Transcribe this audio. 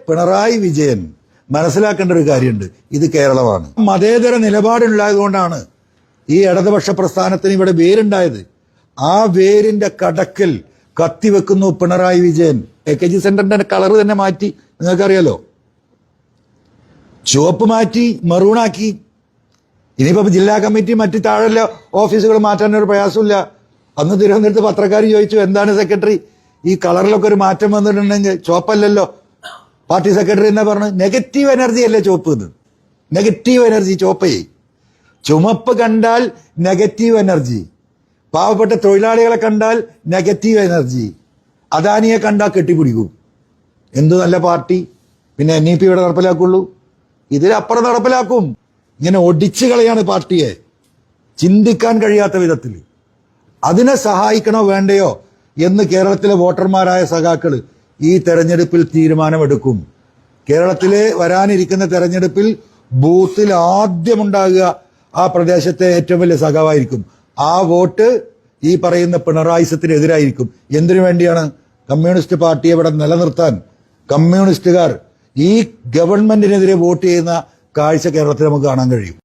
പിണറായി വിജയൻ മനസ്സിലാക്കേണ്ട ഒരു കാര്യമുണ്ട്. ഇത് കേരളമാണ്. മതേതര നിലപാടുണ്ടായതുകൊണ്ടാണ് ഈ ഇടതുപക്ഷ പ്രസ്ഥാനത്തിന് ഇവിടെ വേരുണ്ടായത്. ആ വേരിന്റെ കടക്കൽ കത്തിവെക്കുന്നു പിണറായി വിജയൻ. AKG സെന്ററിന്റെ കളർ തന്നെ മാറ്റി. നിങ്ങൾക്കറിയാലോ, ചുവപ്പ് മാറ്റി മെറൂണാക്കി. ഇനിയിപ്പോ ജില്ലാ കമ്മിറ്റി മറ്റ് താഴെയുള്ള ഓഫീസുകൾ മാറ്റാൻ ഒരു പ്രയാസമില്ല. അന്ന് തിരുവനന്തപുരത്ത് പത്രക്കാർ ചോദിച്ചു, എന്താണ് സെക്രട്ടറി ഈ കളറിലൊക്കെ ഒരു മാറ്റം വന്നിട്ടുണ്ടെങ്കിൽ? ചുവപ്പല്ലല്ലോ. പാർട്ടി സെക്രട്ടറി എന്നാ പറഞ്ഞു, നെഗറ്റീവ് എനർജി അല്ലേ ചുവപ്പ് എന്ന്. നെഗറ്റീവ് എനർജി ചുവപ്പേ. ചുമപ്പ് കണ്ടാൽ നെഗറ്റീവ് എനർജി, പാവപ്പെട്ട തൊഴിലാളികളെ കണ്ടാൽ നെഗറ്റീവ് എനർജി, അദാനിയെ കണ്ടാൽ കെട്ടിപ്പിടിക്കും. എന്തു നല്ല പാർട്ടി! പിന്നെ NEP ഇവിടെ നടപ്പിലാക്കുള്ളൂ, ഇതിലപ്പുറം നടപ്പിലാക്കും. ഇങ്ങനെ ഒടിച്ചു കളയാണ് പാർട്ടിയെ, ചിന്തിക്കാൻ കഴിയാത്ത വിധത്തിൽ. അതിനെ സഹായിക്കണോ വേണ്ടയോ എന്ന് കേരളത്തിലെ വോട്ടർമാരായ സഖാക്കൾ ഈ തെരഞ്ഞെടുപ്പിൽ തീരുമാനമെടുക്കും. കേരളത്തിലെ വരാനിരിക്കുന്ന തെരഞ്ഞെടുപ്പിൽ ബൂത്തിൽ ആദ്യമുണ്ടാകുക ആ പ്രദേശത്തെ ഏറ്റവും വലിയ സഖാവായിരിക്കും. ആ വോട്ട് ഈ പറയുന്ന പിണറായിസത്തിനെതിരായിരിക്കും. എന്തിനു വേണ്ടിയാണ്? കമ്മ്യൂണിസ്റ്റ് പാർട്ടിയെ ഇവിടെ നിലനിർത്താൻ കമ്മ്യൂണിസ്റ്റുകാർ ഈ ഗവൺമെന്റിനെതിരെ വോട്ട് ചെയ്യുന്ന കാഴ്ച കേരളത്തിൽ നമുക്ക് കാണാൻ കഴിയും.